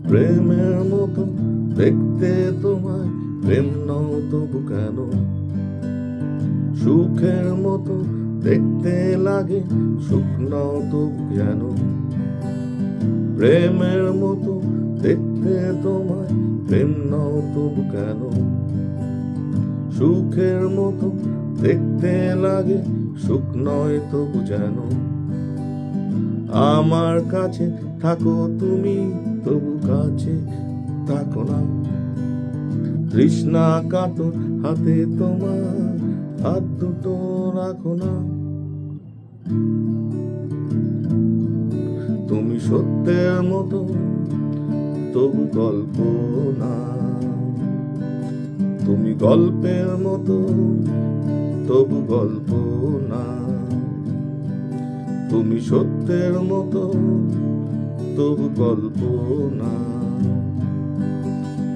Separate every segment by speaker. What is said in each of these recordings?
Speaker 1: প্রেমের মতো দেখতে তোমায়, প্রেম নাও তবু কেন? সুখের মতো দেখতে লাগে, সুখ নাও তবু কেন? প্রেমের মতো দেখতে তোমায়, প্রেম নাও তবু কেন? সুখের মতো দেখতে লাগে, সুখ নয় তবু যেন। আমার কাছে থাকো তুমি, তবু কাছে থাকো না। তৃষ্ণা কাতর হাতে তোমার হাত দুটো রাখো না। তুমি সত্যের মতো, তবু গল্প না। তুমি গল্পের মতো, তবু গল্প না। তুমি সত্যের মতো, তবু গল্প না।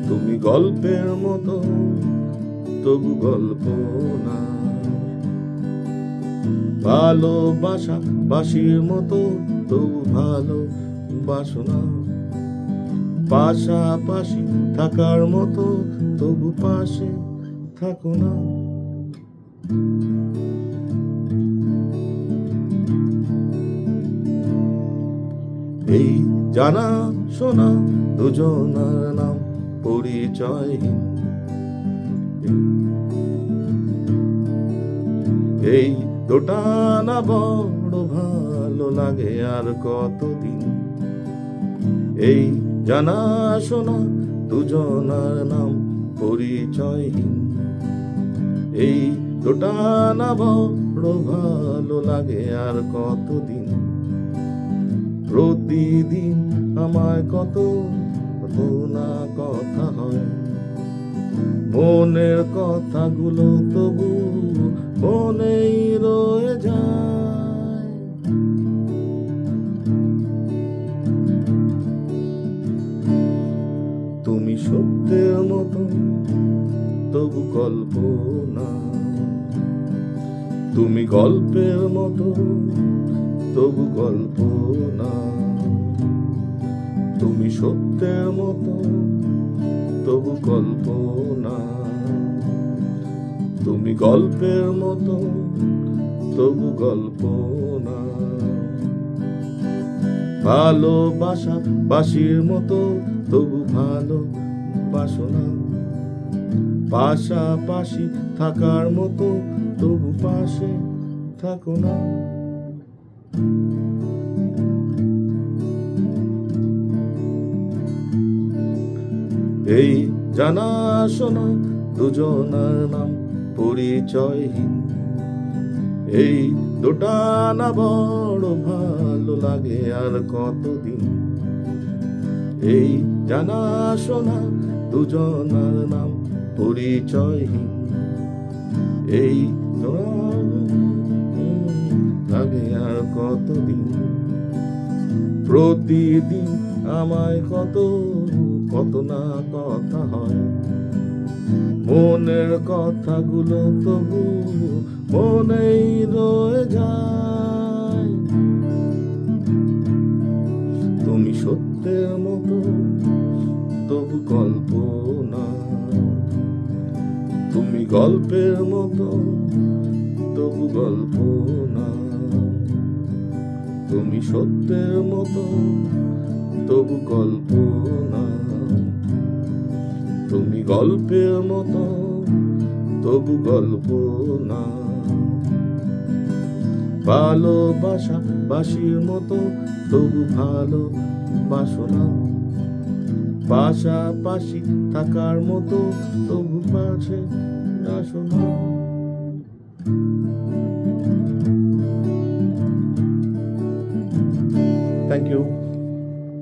Speaker 1: তুমি গল্পের মতো, তবু গল্প না। ভালোবাসা বাসির মতো, তবু ভালোবাসো না। পাশাপাশি থাকার মতো, তবু পাশে থাকো না। এই জানা শোনা দুজনার নাম পরিচয়হীন। এই দোটানা বড় ভালো লাগে আর কতদিন। এই জানা শোনা দুজনার নাম পরিচয়হীন। এই দোটানা বড় ভালো লাগে আর কতদিন। প্রতিদিন আমায় কত কত না কথা হয়, মনের কথাগুলো তবু মনেই রয়ে যায়। তুমি সত্যের মতো, তবু গল্প না। তুমি গল্পের মতো, তবু গল্প না। তুমি সত্যের মতো, তবু গল্প না। তুমি গল্পের মতো, তবু গল্প না। ভালোবাসা বাসির মতো, তবু ভালোবাসো না। পাশাপাশি থাকার মতো, তবু পাশে থাকো না। এই জানা শোনা দুজনার নাম পরিচয়হীন। এই দোটানা বড় ভালো লাগে আর কতদিন। এই জানা শোনা দুজনার নাম পরিচয়হীন। এই লাগে আর কতদিন। প্রতিদিন আমায় কত কত না কথা হয়, মনের কথাগুলো তবু মনেই রয়ে যায়। তুমি সত্যের মতো, তবু গল্প না। তুমি গল্পের মতো, তবু গল্প না। তুমি সত্যের মতো, তবু গল্প না। তুমি গল্পের মতো, তবু গল্প না। ভালোবাসা বাসির মতো, তবু ভালোবাসো না। পাশাপাশি থাকার মতো, তবু পাশে আসো না। Thank you.